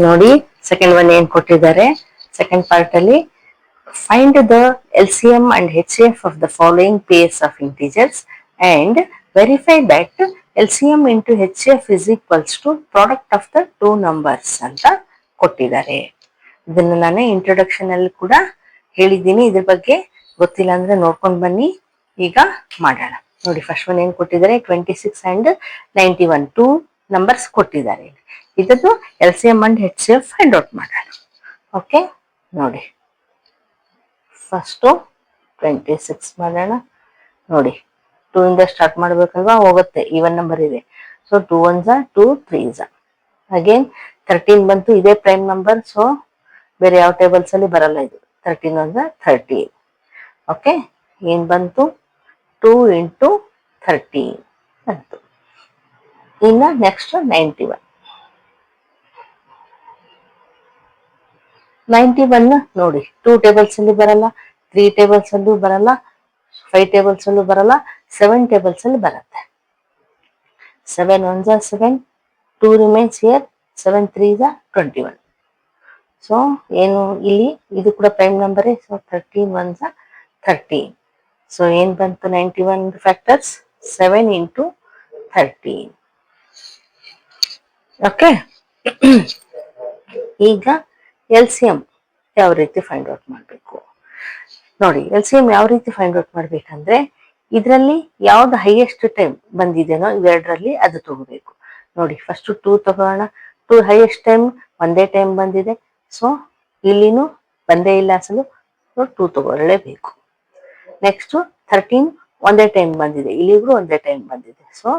ನೋಡಿ second one ಏನ್ ಕೊಟ್ಟಿದ್ದಾರೆ. ಸೆಕೆಂಡ್ ಪಾರ್ಟ್ ಅಲ್ಲಿ find the LCM and HCF of the following pairs of integers and verify that LCM into HCF is equals to product of the two numbers ಅಂತ ಕೊಟ್ಟಿದ್ದಾರೆ. ಇದನ್ನ ನಾನು introduction ಅಲ್ಲಿ ಕೂಡ ಹೇಳಿದ್ದೀನಿ. ಇದ್ರ ಬಗ್ಗೆ ಗೊತ್ತಿಲ್ಲ ಅಂದ್ರೆ ನೋಡ್ಕೊಂಡು ಬನ್ನಿ. ಈಗ ಮಾಡೋಣ. ನೋಡಿ ಫಸ್ಟ್ ಒನ್ ಏನ್ ಕೊಟ್ಟಿದ್ದಾರೆ, 26 and 91 ಟೂ ನಂಬರ್ಸ್ ಕೊಟ್ಟಿದ್ದಾರೆ. ಇದನ್ನು LCM and HCF find out ಮಾಡೋಣ. ಓಕೆ, ನೋಡಿ ಫಸ್ಟು 26 ಮಾಡೋಣ. ನೋಡಿ 2 ಇಂದ ಸ್ಟಾರ್ಟ್ ಮಾಡ್ಬೇಕಲ್ವಾ, ಹೋಗುತ್ತೆ, ಈವನ್ ನಂಬರ್ ಇದೆ. So 2 1s 2 3s. ಅಗೇನ್ 13 ಬಂತು, ಇದೇ ಪ್ರೈಮ್ ನಂಬರ್, ಸೊ ಬೇರೆ ಯಾವ ಟೇಬಲ್ಸ್ ಅಲ್ಲಿ ಬರಲ್ಲ ಇದು. 13 1s 13. ಓಕೆ, ಏನ್ ಬಂತು, 2 ಇಂಟು 13 ಬಂತು. ಇನ್ನ ನೆಕ್ಸ್ಟ್ 91. 91 ನೋಡಿ 2 ಟೇಬಲ್ಸ್ ಅಲ್ಲಿ ಬರಲ್ಲ, 3 ಟೇಬಲ್ಸ್ ಅಲ್ಲೂ ಬರಲ್ಲ, 5 ಟೇಬಲ್ಸ್ ಅಲ್ಲೂ ಬರಲ್ಲ, 7 ಟೇಬಲ್ಸ್ ಅಲ್ಲಿ ಬರುತ್ತೆ. 7 1s 7, 2 remains here, 7 3s 21. So ಏನು ಇಲ್ಲಿ ಇದು ಕೂಡ ಪ್ರೈಮ್ ನಂಬರೇ. So 13 1s 13. ಸೊ ಏನ್ ಬಂತು, 91 ಫ್ಯಾಕ್ಟರ್ಸ್ 7 ಇಂಟು 13. ಓಕೆ, ಈಗ LCM ಯಾವ ರೀತಿ ಫೈಂಡ್ ಔಟ್ ಮಾಡಬೇಕು ನೋಡಿ. LCM ಯಾವ ರೀತಿ ಫೈಂಡ್ ಔಟ್ ಮಾಡ್ಬೇಕಂದ್ರೆ, ಇದರಲ್ಲಿ ಯಾವ್ದು ಹೈಯೆಸ್ಟ್ ಟೈಮ್ ಬಂದಿದೆನೋ ಇವೆರಡರಲ್ಲಿ ಅದು ತಗೋಬೇಕು. ನೋಡಿ ಫಸ್ಟ್ 2 ತಗೋಣ. 2 ಹೈಯೆಸ್ಟ್ ಟೈಮ್ ಒಂದೇ ಟೈಮ್ ಬಂದಿದೆ, ಸೊ ಇಲ್ಲಿನೂ ಬಂದೇ ಇಲ್ಲ ಅಸಲು, ಸೊ 2 ತಗೊಳ್ಳೇಬೇಕು. ನೆಕ್ಸ್ಟ್ 13 ಒಂದೇ ಟೈಮ್ ಬಂದಿದೆ, ಇಲ್ಲಿಗೂ ಒಂದೇ ಟೈಮ್ ಬಂದಿದೆ, ಸೊ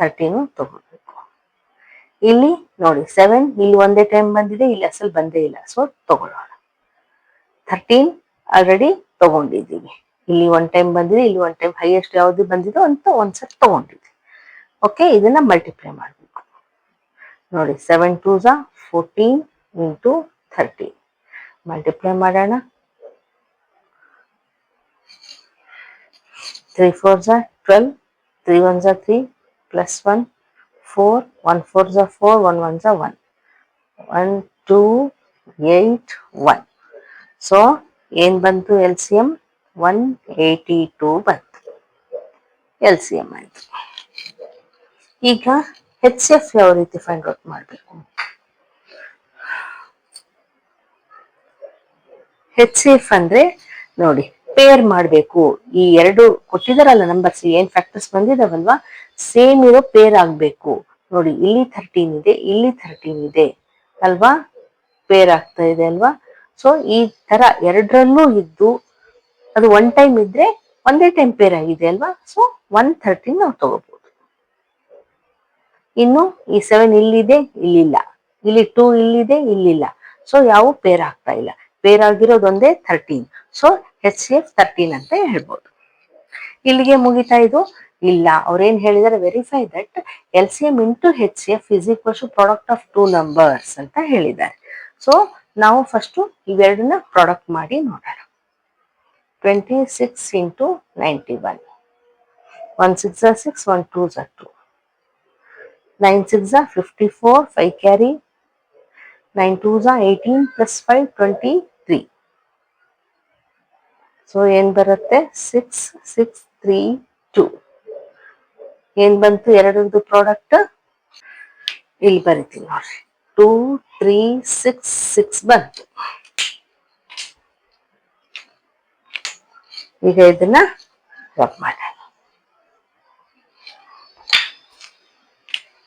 13 ತಗೋಬೇಕು. ಇಲ್ಲಿ ನೋಡಿ 7 ಇಲ್ಲಿ ಒಂದೇ ಟೈಮ್ ಬಂದಿದೆ, ಇಲ್ಲಿ ಅಸಲು ಬಂದೇ ಇಲ್ಲ, ಸೊ ತಗೊಳ್ಳೋಣ. 13 ಆಲ್ರೆಡಿ ತಗೊಂಡಿದ್ದೀವಿ, ಇಲ್ಲಿ ಒನ್ ಟೈಮ್ ಬಂದಿದೆ, ಇಲ್ಲಿ ಒನ್ ಟೈಮ್ ಹೈಯೆಸ್ಟ್ ಯಾವ್ದು ಬಂದಿದೆ ಅಂತ ಒಂದ್ಸತಿ ತಗೊಂಡಿದ್ವಿ. ಓಕೆ, ಇದನ್ನ ಮಲ್ಟಿಪ್ಲೈ ಮಾಡಬೇಕು. ನೋಡಿ 7 2s 14 ಇಂಟು 13 ಮಲ್ಟಿಪ್ಲೈ ಮಾಡೋಣ. 3 4s 12, 3 1s 3 plus 1 4, 1 4s 4, 1 1s 1, 1 2 8 1. So ಏನ್ ಬಂತು, LCM 182 ಬಂತು. LCM ಆಯ್ತು. ಈಗ HCF ಯಾವ ರೀತಿ ಫೈಂಡ್ ಔಟ್ ಮಾಡಬೇಕು. HCF ಅಂದ್ರೆ ನೋಡಿ ಪೇರ್ ಮಾಡಬೇಕು. ಈ ಎರಡು ಕೊಟ್ಟಿದಾರಲ್ಲ ನಂಬರ್ಸ್, ಏನ್ ಫ್ಯಾಕ್ಟರ್ಸ್ ಬಂದಿದಾವಲ್ವಾ, ಸೇಮ್ ಇರೋ ಪೇರ್ ಆಗ್ಬೇಕು. ನೋಡಿ ಇಲ್ಲಿ 13 ಇದೆ, ಇಲ್ಲಿ 13 ಇದೆ ಅಲ್ವಾ, ಪೇರ್ ಆಗ್ತಾ ಇದೆ ಅಲ್ವಾ. ಸೊ ಈ ತರ ಎರಡರಲ್ಲೂ ಇದ್ದು ಅದು ಒನ್ ಟೈಮ್ ಇದ್ರೆ ಒಂದೇ ಟೈಮ್ ಪೇರ್ ಆಗಿದೆ ಅಲ್ವಾ, ಸೊ 113 ನಾವು ತಗೋಬಹುದು. ಇನ್ನು ಈ 7 ಇಲ್ಲಿದೆ, ಇಲ್ಲಿಲ್ಲ, ಇಲ್ಲಿ 2 ಇಲ್ಲಿದೆ, ಇಲ್ಲಿಲ್ಲ, ಸೊ ಯಾವ ಪೇರ್ ಆಗ್ತಾ ಇಲ್ಲ. ಪೇರ್ ಆಗಿರೋದೊಂದೇ 13, ಸೊ HCF 13 ಅಂತ ಹೇಳ್ಬೋದು. ಇಲ್ಲಿಗೆ ಮುಗಿತಾ ಇದು? ಇಲ್ಲ, ಅವ್ರೇನ್ ಹೇಳಿದಾರೆ, verify that LCM into HCF is equals to product of two numbers ಅಂತ ಹೇಳಿದ್ದಾರೆ. ಸೊ ನಾವು ಫಸ್ಟ್ ಇವೆರಡನ್ನ ಪ್ರಾಡಕ್ಟ್ ಮಾಡಿ ನೋಡೋಣ. 26 into 91, 1 6 6, 1 2 2, 9 6 54, 5 carry, 9 2s 18 plus 5 23. So ಏನ್ ಬರುತ್ತೆ, 6 6 3 2. ಏನ್ ಬಂತು ಎರಡರದ್ದು ಪ್ರಾಡಕ್ಟ್, ಇಲ್ಲಿ ಬರೀತೀನಿ ನೋಡ್ರಿ, 2 3 6 6 ಬಂತು. ಈಗ ಇದನ್ನ ರಬ್ ಮಾಡೋಣ.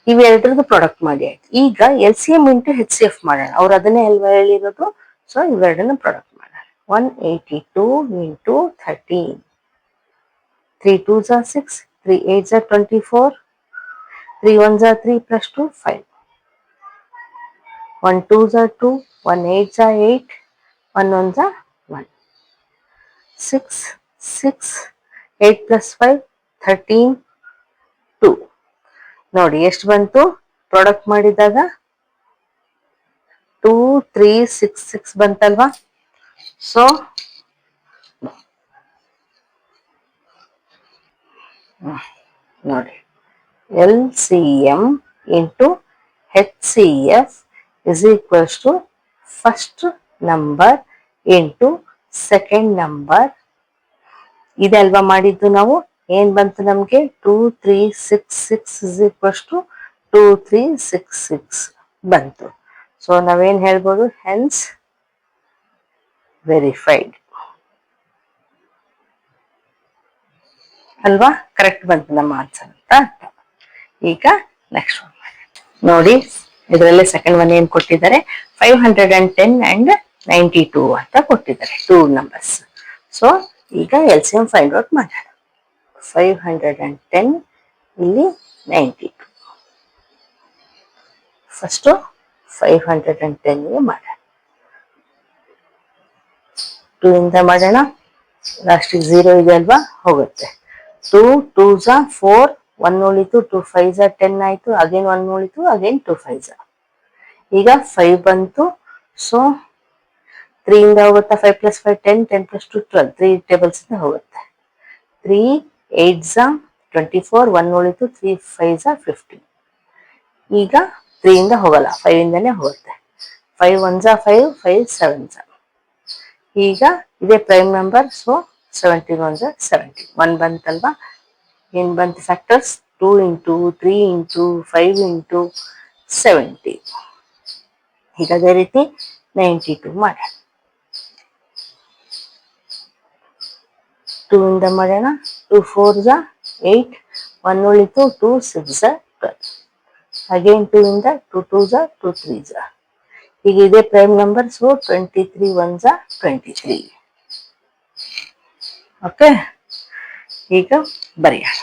ಇವೆರಡರದ್ದು ಪ್ರಾಡಕ್ಟ್ ಮಾಡಿ ಆಯ್ತು. ಈಗ LCM ಇಂಟು HCF ಮಾಡೋಣ. ಅವ್ರು ಅದನ್ನೇ ಅಲ್ವಾ ಹೇಳಿರೋದು, ಸೊ ಇವೆರಡನ್ನ ಪ್ರಾಡಕ್ಟ್ ಮಾಡೋಣ. 182 into 13, 3 2s 6, 3 8s 24, 3 1s 3 plus 2 5, 1 2s 2, 1 8s 8, 1 1s 1, 6 6, 8 plus 5 13 2. ನೋಡಿ ಎಷ್ಟು ಬಂತು ಪ್ರಾಡಕ್ಟ್ ಮಾಡಿದಾಗ, 2 3 6 6 ಬಂತಲ್ವಾ. ಸೊ ನೋಡಿ LCM into HCF is equals to first number into second number. ಇದಲ್ವಾ ಮಾಡಿದ್ದು ನಾವು. ಏನ್ ಬಂತು ನಮ್ಗೆ? 2366 ಇಸ್ ಈಕ್ವಲ್ಸ್ ಟು 2366 ಬಂತು. ಸೊ ನಾವೇನ್ ಹೇಳ್ಬೋದು? ಹೆನ್ಸ್ ವೆರಿಫೈಡ್ ಅಲ್ವಾ? ಕರೆಕ್ಟ್ ಬಂತು ನಮ್ಮ ಆನ್ಸರ್ ಅಂತ. ಈಗ ನೆಕ್ಸ್ಟ್ ಒನ್ ನೋಡಿ. ಇದರಲ್ಲೇ ಸೆಕೆಂಡ್ ಒನ್ ಏನ್ ಕೊಟ್ಟಿದ್ದಾರೆ? 510 ಅಂಡ್ 92 ಅಂತ ಕೊಟ್ಟಿದ್ದಾರೆ, ಟೂ ನಂಬರ್ಸ್. ಸೊ ಈಗ LCM ಫೈಂಡ್ ಔಟ್ ಮಾಡೋಣ. 510 ಇಲ್ಲಿ 92. ಫಸ್ಟ್ 510 ಮಾಡೋಣ. 2 ಇಂದ ಮಾಡೋಣ. ಲಾಸ್ಟಿಗೆ 0 ಇದೆ ಅಲ್ವಾ? ಹೋಗುತ್ತೆ. 2 2s 4, 1 ಉಳಿತು. 2 5s 10 ಆಯ್ತು. ಅಗೇನ್ 1 ಉಳಿತು. Again 2 5s. ಈಗ 5 ಬಂತು. ಸೊ 3 ಇಂದ ಹೋಗುತ್ತಾ? 5 + 5 10, 10 + 2 12, 3 ಟೇಬಲ್ಸ್ ಇಂದ ಹೋಗುತ್ತೆ. 3 8s 24, 1 ಉಳಿತು. 3 5s 15. ಈಗ 3 ಇಂದ ಹೋಗಲ್ಲ, 5 ಇಂದಾನೆ ಹೋಗುತ್ತೆ. 5 1s 5, 5 7s. ಈಗ ಇದೇ ಪ್ರೈಮ್ ನಂಬರ್. So 17 1s 17. 1 ಬಂತಲ್ವಾ? ಏನ್ ಬಂತು ಫ್ಯಾಕ್ಟರ್ಸ್? 2 into 3 into 5 into 70. ಈಗ ಅದೇ ರೀತಿ 92 ಮಾಡೋಣ. 2 ಇಂದ ಮಾಡೋಣ. 2 4s 8, 1 ಉಳಿತು. 2 6s 12. ಅಗೇನ್ 2 ಇಂದ 2 2s 2 3s. ಈಗ ಇದೇ prime number. So 23 1s 23. Okay, ಈಗ ಬರೆಯೋಣ.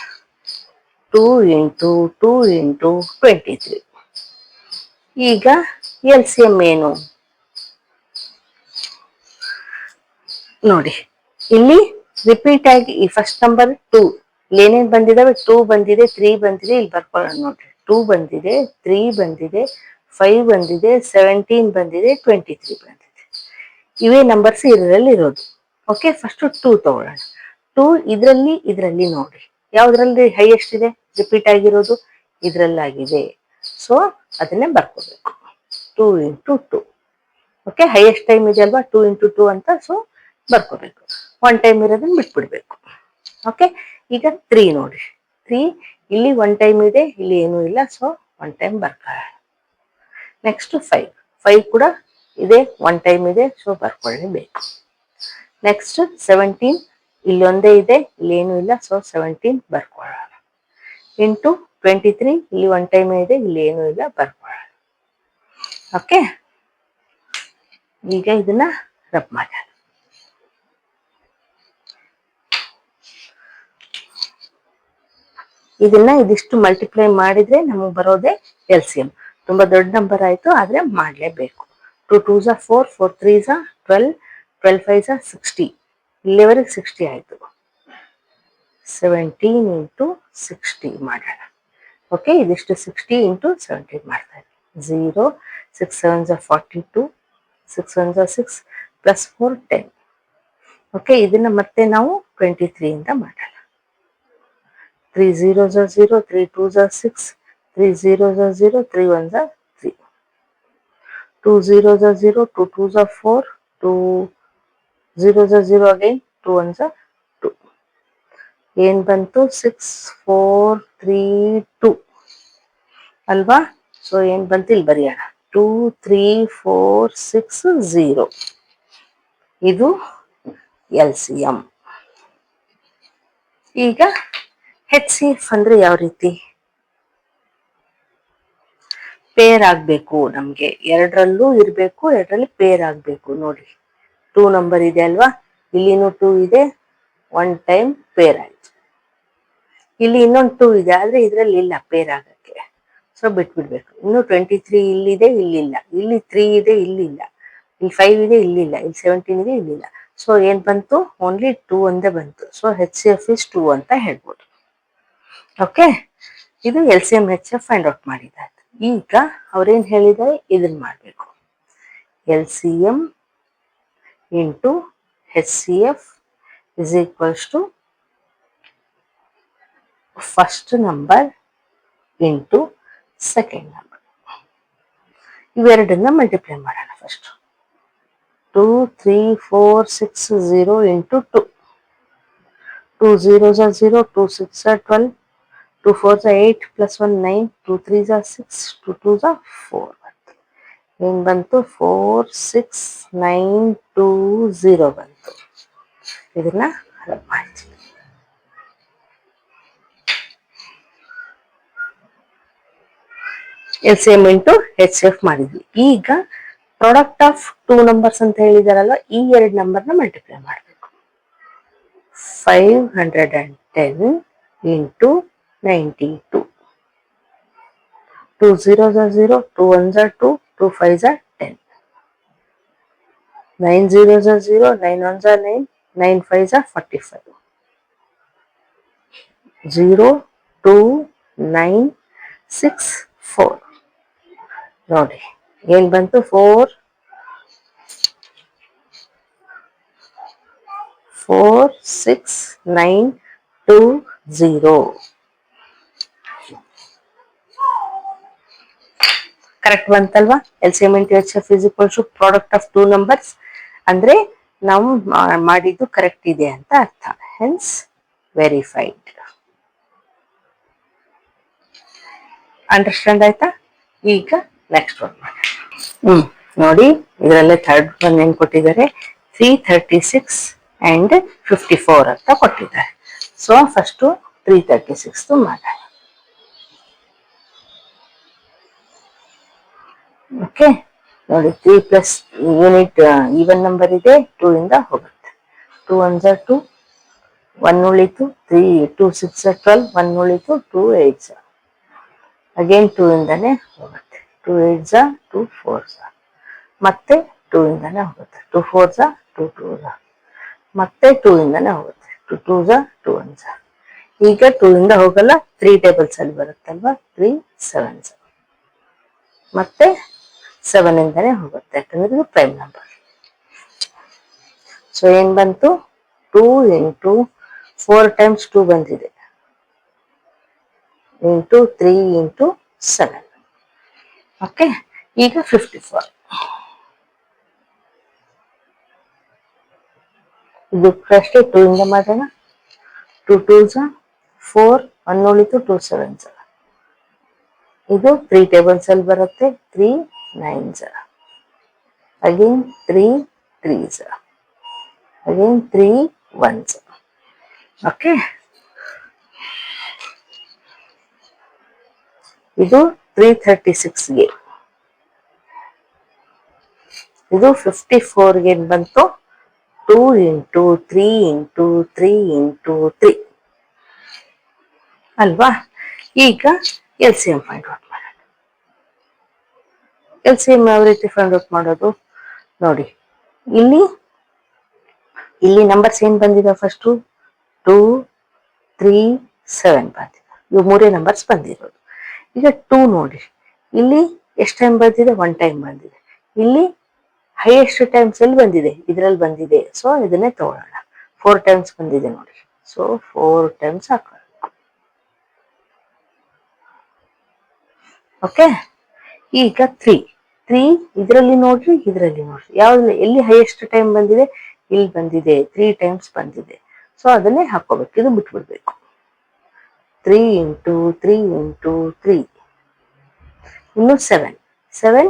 2 ಇಂಟು 2 ಇಂಟು 23. ಈಗ LCM ಏನು ನೋಡಿ. ಇಲ್ಲಿ ರಿಪೀಟ್ ಆಗಿ ಈ ಫಸ್ಟ್ ನಂಬರ್ 2 ಇಲ್ಲಿ ಏನೇನ್ ಬಂದಿದಾವೆ? 2 ಬಂದಿದೆ, 3 ಬಂದಿದೆ. ಇಲ್ಲಿ ಬರ್ಕೊಳ್ಳೋಣ ನೋಡ್ರಿ. 2 ಬಂದಿದೆ, 3 ಬಂದಿದೆ, 5 ಬಂದಿದೆ, 17 ಬಂದಿದೆ, 23 ಬಂದಿದೆ. ಇವೇ ನಂಬರ್ಸ್ ಇದರಲ್ಲಿ ಇರೋದು. ಓಕೆ, ಫಸ್ಟ್ 2 ತಗೊಳ್ಳೋಣ. 2 ಇದರಲ್ಲಿ ನೋಡಿ, ಯಾವ್ದ್ರಲ್ಲಿ ಹೈಯೆಸ್ಟ್ ಇದೆ? ರಿಪೀಟ್ ಆಗಿರೋದು ಇದ್ರಲ್ಲಾಗಿದೆ. ಸೊ ಅದನ್ನೇ ಬರ್ಕೋಬೇಕು. 2 ಇಂಟು 2. ಓಕೆ, ಹೈಯೆಸ್ಟ್ ಟೈಮ್ ಇದೆ ಅಲ್ವಾ? 2 ಇಂಟು 2 ಅಂತ. ಸೊ ಬರ್ಕೋಬೇಕು. 1 ಟೈಮ್ ಇರೋದನ್ನ ಬಿಟ್ಬಿಡ್ಬೇಕು. ಓಕೆ, ಈಗ 3 ನೋಡಿ. 3 ಇಲ್ಲಿ 1 ಟೈಮ್ ಇದೆ, ಇಲ್ಲಿ ಏನೂ ಇಲ್ಲ. So 1 time ಬರ್ಕೊಳ್ಳೋಣ. ನೆಕ್ಸ್ಟ್ 5. 5 ಕೂಡ ಇದೆ, 1 ಟೈಮ್ ಇದೆ. ಸೊ ಬರ್ಕೊಳ್ಳೇಬೇಕು. ನೆಕ್ಸ್ಟ್ 17 ಇಲ್ಲಿ ಒಂದೇ ಇದೆ, ಇಲ್ಲಿ ಏನೂ ಇಲ್ಲ. ಸೊ 17 ಬರ್ಕೊಳ್ಳೋಣ. ಇಂಟು 23 ಇಲ್ಲಿ 1 ಟೈಮ್ ಇದೆ, ಇಲ್ಲಿ ಏನೂ ಇಲ್ಲ. ಬರ್ಕೊಳ್ಳೋಣ. ಓಕೆ, ಈಗ ಇದನ್ನ ರಬ್ ಮಾಡೋಣ. ಇದನ್ನ ಇದಿಷ್ಟು ಮಲ್ಟಿಪ್ಲೈ ಮಾಡಿದ್ರೆ ನಮಗೆ ಬರೋದೇ LCM. ತುಂಬಾ ದೊಡ್ಡ ನಂಬರ್ ಆಯ್ತು, ಆದ್ರೆ ಮಾಡ್ಲೇಬೇಕು. 2 2s 4, 4 3s 12, 12 5s 60. ಇಲ್ಲಿವರೆಗೆ 60 ಆಯ್ತು. 17 ಇಂಟು 60 ಮಾಡೋಣ. ಓಕೆ, ಇದಿಷ್ಟು 60 ಇಂಟು 17 ಮಾಡ್ತಾ ಇದ್ದೀವಿ. 0 6 7s 42, 6 1s 6 ಪ್ಲಸ್ 4 10. ಓಕೆ, ಇದನ್ನ ಮತ್ತೆ ನಾವು 23 ಇಂದ ಮಾಡೋಣ. 3 0s 0, 3 2s 6, 3 0s 0, 3 1s 3. 2 0s 0, 2 2s 4, 2 0s 0 again, 2 1s 2. ಏನ್ ಬಂತು? 6 4 3 2 ಅಲ್ವಾ? ಸೊ ಏನ್ ಬಂತು ಇಲ್ಲಿ ಬರೆಯೋಣ. 2 3 4 6 0. ಇದು LCM. ಈಗ HCF ಅಂದ್ರೆ ಯಾವ ರೀತಿ? ಪೇರ್ ಆಗ್ಬೇಕು ನಮ್ಗೆ. ಎರಡರಲ್ಲೂ ಇರ್ಬೇಕು, ಎರಡರಲ್ಲಿ ಪೇರ್ ಆಗ್ಬೇಕು. ನೋಡಿ, 2 ನಂಬರ್ ಇದೆ ಅಲ್ವಾ? ಇಲ್ಲಿನೂ 2 ಇದೆ, 1 ಟೈಮ್ ಪೇರ್ ಆಯ್ತು. ಇಲ್ಲಿ ಇನ್ನೊಂದು 2 ಇದೆ, ಆದ್ರೆ ಇದ್ರಲ್ಲಿ ಇಲ್ಲ ಪೇರ್ ಆಗಕ್ಕೆ. ಸೊ ಬಿಟ್ಬಿಡ್ಬೇಕು. ಇನ್ನು 23 ಇಲ್ಲಿದೆ, ಇಲ್ಲಿಲ್ಲ. ಇಲ್ಲಿ 3 ಇದೆ, ಇಲ್ಲಿಲ್ಲ. ಇಲ್ಲಿ 5 ಇದೆ, ಇಲ್ಲಿಲ್ಲ. ಇಲ್ಲಿ 17 ಇದೆ, ಇಲ್ಲಿಲ್ಲ. ಸೊ ಏನ್ ಬಂತು? ಓನ್ಲಿ 2 ಒಂದೇ ಬಂತು. ಸೊ HCF ಇಸ್ 2 ಅಂತ ಹೇಳ್ಬೋದು. ಓಕೆ, ಇದು LCM HCF ಫೈಂಡ್ ಔಟ್ ಮಾಡಿದ್ದಾರೆ. ಈಗ ಅವ್ರೇನ್ ಹೇಳಿದ್ದಾರೆ? ಇದನ್ನ ಮಾಡ್ಬೇಕು. LCM into HCF is equals to first number into second number. ಇವೆರಡನ್ನ ಮಲ್ಟಿಪ್ಲೈ ಮಾಡೋಣ first. 2 3 4 6 0 into 2. 2 zeros are 0, 2 6 are 12, 2 4s are 8 plus 1 9, 2 3s are 6, 2 2s are 4. ಏನು ಬಂತು? 4 6 9 2 0 ಬಂತು. ಇದನ್ನ ರಬ್ ಮಾಡ್ತೀವಿ. LCM ಇಂಟು HCF ಮಾಡಿದ್ವಿ. ಈಗ ಪ್ರಾಡಕ್ಟ್ ಆಫ್ 2 ನಂಬರ್ಸ್ ಅಂತ ಹೇಳಿದಾರಲ್ವ, ಈ 2 ನಂಬರ್ನ ಮಲ್ಟಿಪ್ಲೈ ಮಾಡಬೇಕು. 510 into 92. 2 zeros are 0, 2 ones are 2, 2 5s are 10. 9 zeros are 0, 9 ones are 9, 9 5s are 45. 0 2 9 6 4. ನೋಡಿ ಏನ್ ಬಂತು? 4 6 9 2 0. ಕರೆಕ್ಟ್ ಬಂತಲ್ವಾ? LCM into HCF is equal to product of 2 numbers. ಅಂದ್ರೆ ನಾವು ಮಾಡಿದ್ದು ಕರೆಕ್ಟ್ ಇದೆ ಅಂತ ಅರ್ಥ. Hence verified. ಅಂಡರ್ಸ್ಟ್ಯಾಂಡ್ ಆಯ್ತಾ? ಈಗ ನೆಕ್ಸ್ಟ್ ಒನ್ ಮಾಡಿ. ನೋಡಿ ಇದರಲ್ಲೇ ಥರ್ಡ್ ಒನ್ ಏನ್ ಕೊಟ್ಟಿದ್ದಾರೆ? 336 and 54 ಅಂತ ಕೊಟ್ಟಿದ್ದಾರೆ. ಸೊ ಫಸ್ಟ್ 336 ಮಾಡೋಣ. ಓಕೆ, ನೋಡಿ 3 ಪ್ಲಸ್ ಯೂನಿಟ್ ಈವನ್ ನಂಬರ್ ಇದೆ, 2 ಇಂದ ಹೋಗುತ್ತೆ. 2 ones are 2, 1 ಉಳಿತು, 3 2 6 are 12, 1 ಉಳಿತು, 2 8s. ಅಗೇನ್ 2 ಇಂದಾನೆ ಹೋಗುತ್ತೆ. 2 8s, 2 4s. ಮತ್ತೆ 2 ಇಂದಾನೆ ಹೋಗುತ್ತೆ. 2 4s, 2 2s. ಮತ್ತೆ 2 ಇಂದಾನೆ ಹೋಗುತ್ತೆ. 2 2s, 2 1s. ಈಗ 2 ಇಂದ ಹೋಗಲ್ಲ, 3 ಟೇಬಲ್ಸ್ ಅಲ್ಲಿ ಬರುತ್ತಲ್ವಾ, 3 7s. ಮತ್ತೆ 7 ಇಂದಾನೆ ಹೋಗುತ್ತೆ, ಯಾಕಂದ್ರೆ ಇದು ಪ್ರೈಮ್ ನಂಬರ್. ಸೊ ಏನ್ ಬಂತು? 2 into 4 times 2 ಬಂದಿದೆ, into 3 into 7. ಓಕೆ, ಈಗ 54. ಇದು ಫಸ್ಟ್ 2 ಇಂದ ಮಾಡೋಣ. 2 2s 4, 1 ಉಳಿತು, 2 7s. ಇದು 3 ಟೇಬಲ್ಸ್ ಅಲ್ಲಿ ಬರುತ್ತೆ, 3 9s. Again 3 3s. Again 3 1s. Okay, ಇದು 336ಗೆ. ಇದು 54ಗೆ ಏನ್ ಬಂತು? 2 into 3 into 3 into 3 ಅಲ್ವಾ? ಈಗ LCM ಫೈಂಡ್ ಔಟ್ ಮಾಡೋಣ. LCM ಯಾವ ರೀತಿ ಫೈಂಡ್ ಔಟ್ ಮಾಡೋದು ನೋಡಿ. ಇಲ್ಲಿ ನಂಬರ್ಸ್ ಏನ್ ಬಂದಿದೆ? ಫಸ್ಟ್ 2 3 7 ಬಂದಿದೆ. ಇವು ಮೂರೇ ನಂಬರ್ಸ್ ಬಂದಿರೋದು. ಈಗ 2 ನೋಡಿ, ಇಲ್ಲಿ ಎಷ್ಟು ಟೈಮ್ ಬಂದಿದೆ? 1 ಟೈಮ್ ಬಂದಿದೆ. ಇಲ್ಲಿ ಹೈಯೆಸ್ಟ್ ಟೈಮ್ಸ್ ಎಲ್ಲಿ ಬಂದಿದೆ? ಇದ್ರಲ್ಲಿ ಬಂದಿದೆ. ಸೊ ಇದನ್ನೇ ತಗೊಳ್ಳೋಣ. 4 ಟೈಮ್ಸ್ ಬಂದಿದೆ ನೋಡಿ. ಸೊ 4 ಟೈಮ್ಸ್ ಹಾಕೋಣ. ಓಕೆ, ಈಗ 3 ಇದರಲ್ಲಿ ನೋಡ್ರಿ, ಇದರಲ್ಲಿ ನೋಡ್ರಿ, ಯಾವ್ದು ಎಲ್ಲಿ ಹೈಯೆಸ್ಟ್ ಟೈಮ್ ಬಂದಿದೆ? ಇಲ್ಲಿ ಬಂದಿದೆ, 3 ಟೈಮ್ಸ್ ಬಂದಿದೆ. ಸೊ ಅದನ್ನೇ ಹಾಕೋಬೇಕು, ಇದು ಬಿಟ್ಬಿಡ್ಬೇಕು. 3 into 3 into 3. ಇನ್ನು 7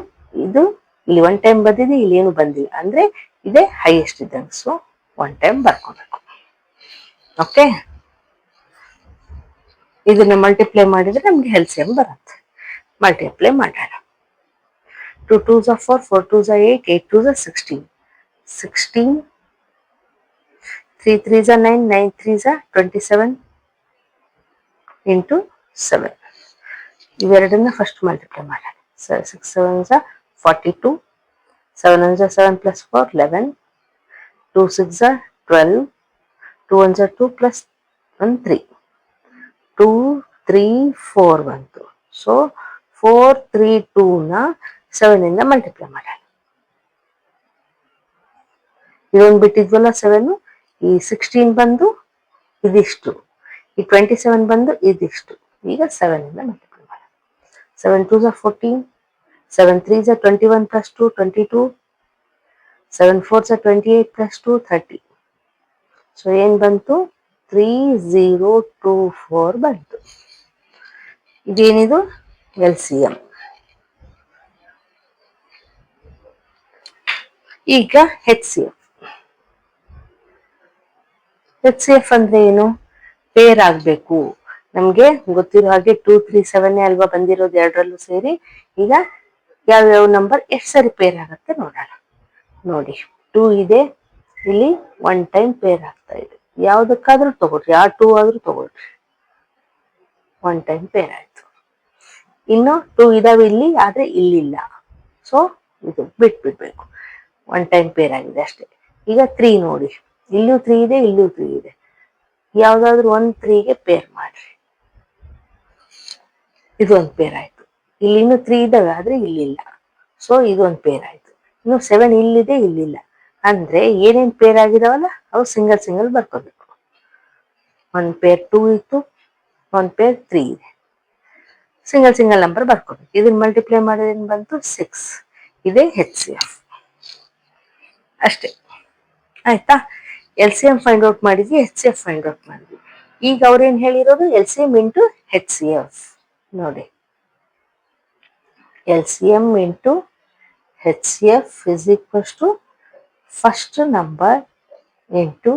ಇದು ಇಲ್ಲಿ 1 ಟೈಮ್ ಬಂದಿದೆ, ಇಲ್ಲಿ ಏನು ಬಂದಿಲ್ಲ, ಅಂದ್ರೆ ಇದೇ ಹೈಯೆಸ್ಟ್ ಇದ್ದಂಗೆ. ಸೊ 1 ಟೈಮ್ ಬರ್ಕೋಬೇಕು. ಓಕೆ, ಇದನ್ನ ಮಲ್ಟಿಪ್ಲೈ ಮಾಡಿದ್ರೆ ನಮ್ಗೆ LCM ಬರುತ್ತೆ. ಮಲ್ಟಿಪ್ಲೈ ಮಾಡೋಣ. 2 2s are 4, 4 2s are 8, 8 2s are 16. 16, 3 3s are 9, 9 3s are 27 into 7. ಇವೆರಡನ್ನ first multiply ಮಾಡೋಣ. 6 7s are 42, 7 ones are 7 plus 4 11, 2 6s are 12, 2 ones are 2 plus 1 3, 2 3 4 ಬಂತು. ಸೊ 4 3 2ನ 7 ಇಂದ ಮಲ್ಟಿಪ್ಲೈ ಮಾಡೋಣ. ಇದೊಂದು ಬಿಟ್ಟಿದ್ವಲ್ಲ 7, ಈ 16 ಬಂದು ಇದಿಷ್ಟು, ಈ 27 ಬಂದು ಇದಿಷ್ಟು. ಈಗ 7 ಇಂದ ಮಲ್ಟಿಪ್ಲೈ ಮಾಡೋಣ. 7 2s are 14, 7 3s are 21 plus 2 22, 7 4s are 28 plus 2 30. So ಏನ್ ಬಂತು 3024 ಬಂತು. ಇದೇನಿದು LCM. ಈಗ HCF. HCF ಅಂದ್ರೆ ಏನು? ಪೇರ್ ಆಗ್ಬೇಕು. ನಮ್ಗೆ ಗೊತ್ತಿರೋ ಹಾಗೆ 2 3 7 ಅಲ್ವಾ ಬಂದಿರೋದು ಎರಡರಲ್ಲೂ ಸೇರಿ. ಈಗ ಯಾವ್ಯಾವ ನಂಬರ್ ಎಷ್ಟು ಸರಿ ಪೇರ್ ಆಗತ್ತೆ ನೋಡೋಣ. ನೋಡಿ 2 ಇದೆ, ಇಲ್ಲಿ 1 ಟೈಮ್ ಪೇರ್ ಆಗ್ತಾ ಇದೆ. ಯಾವ್ದಕ್ಕಾದ್ರೂ ತಗೊಳ್ರಿ, ಆ 2 ಆದ್ರೂ ತಗೊಳ್ರಿ, 1 ಟೈಮ್ ಪೇರ್ ಆಯ್ತು. ಇನ್ನು 2 ಇದಾವೆ ಇಲ್ಲಿ, ಆದ್ರೆ ಇಲ್ಲಿಲ್ಲ, ಸೊ ಇದು ಬಿಟ್ಬಿಡ್ಬೇಕು. 1 ಟೈಮ್ ಪೇರ್ ಆಗಿದೆ ಅಷ್ಟೇ. ಈಗ 3 ನೋಡಿ, ಇಲ್ಲೂ 3 ಇದೆ, ಇಲ್ಲೂ 3 ಇದೆ. ಯಾವ್ದಾದ್ರು ಒಂದು 3ಗೆ ಪೇರ್ ಮಾಡ್ರಿ. ಇದು ಒಂದು ಪೇರ್ ಆಯ್ತು. ಇಲ್ಲಿ ಇನ್ನು 3 ಇದಾವೆ, ಆದ್ರೆ ಇಲ್ಲಿಲ್ಲ, ಸೊ ಇದು ಒಂದು ಪೇರ್ ಆಯ್ತು. ಇನ್ನು 7 ಇಲ್ಲಿದೆ, ಇಲ್ಲಿಲ್ಲ. ಅಂದ್ರೆ ಏನೇನ್ ಪೇರ್ ಆಗಿದಾವಲ್ಲ ಅವು ಸಿಂಗಲ್ ಸಿಂಗಲ್ ಬರ್ಕೋಬೇಕು. 1 ಪೇರ್ 2 ಇತ್ತು, 1 ಪೇರ್ 3 ಇದೆ, ಸಿಂಗಲ್ ಸಿಂಗಲ್ ನಂಬರ್ ಬರ್ಕೋಬೇಕು. ಇದನ್ನ ಮಲ್ಟಿಪ್ಲೈ ಮಾಡಿದ್ರೆ ಏನ್ ಬಂತು 6. ಇದೇ HCF ಅಷ್ಟೇ. ಆಯ್ತಾ? LCM ಫೈಂಡ್ ಔಟ್ ಮಾಡಿದ್ವಿ, HCF ಫೈಂಡ್ ಔಟ್ ಮಾಡಿದ್ವಿ. ಈಗ ಅವ್ರೇನ್ ಹೇಳಿರೋದು LCM ಇಂಟು HCF. ನೋಡಿ, LCM into HCF is equals to first number into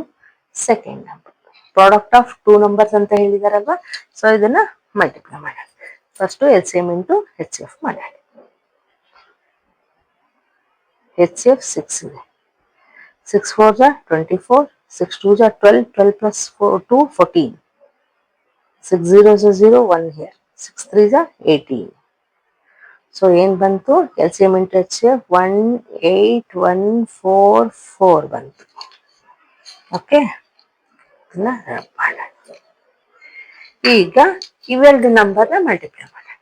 second number. Product of 2 numbers ಅಂತ ಹೇಳಿದಾರಲ್ವಾ, ಸೊ ಇದನ್ನ ಮಲ್ಟಿಪ್ಲೈ ಮಾಡೋಣ. ಫಸ್ಟ್ LCM ಇಂಟು HCF ಮಾಡೋಣ. HCF 6 ಇದೆ. 6 4s are 24, 6 2s are 12, 12 plus 2 14, 6 zeros are 0, 1 here, 6 3s are 18. So ಏನ್ ಬಂತು LCM into HCF 18,144 ಬಂತು. Okay, ಇದನ್ನ ಮಾಡೋಣ. ಈಗ ಇವೆರಡು ನಂಬರ್ನ ಮಲ್ಟಿಪ್ಲೈ ಮಾಡೋಣ.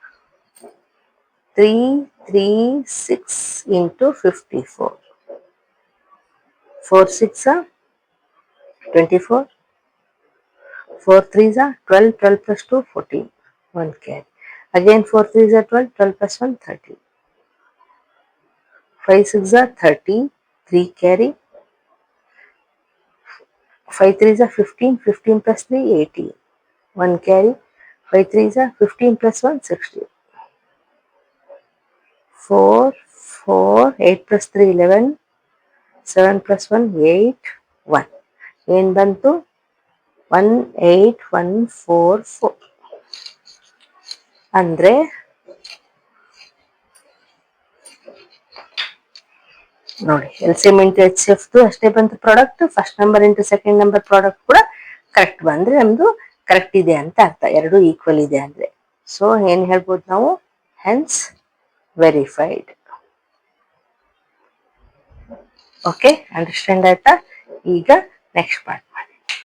336 into 54, 4 6 24, 4 3s are 12, 12 plus 2 14, 1 carry. Again 4 3s are 12, 12 plus 1 13, 5 6s are 30, 3 carry, 5 3s are 15, 15 plus 3 18, 1 carry, 5 3s are 15 plus 1 16, 4 4, 8 plus 3 11, 7 plus 1 8, 1. ಏನ್ ಬಂತು 18,144. ಅಂದ್ರೆ ನೋಡಿ LCM ಇಂಟು HCF ಅಷ್ಟೇ ಬಂತು product. First number into second number product ಕೂಡ correct ಬಂದ್ರೆ ನಮ್ದು correct ಇದೆ ಅಂತ ಅರ್ಥ, ಎರಡು ಈಕ್ವಲ್ ಇದೆ ಅಂದ್ರೆ. ಸೊ ಏನ್ ಹೇಳ್ಬೋದು ನಾವು, ಹೆನ್ಸ್ ವೆರಿಫೈಡ್. ಓಕೆ, ಅಂಡರ್ಸ್ಟ್ಯಾಂಡ್ ಆಯ್ತಾ? ಈಗ ನೆಕ್ಸ್ಟ್ ಪಾರ್ಟ್.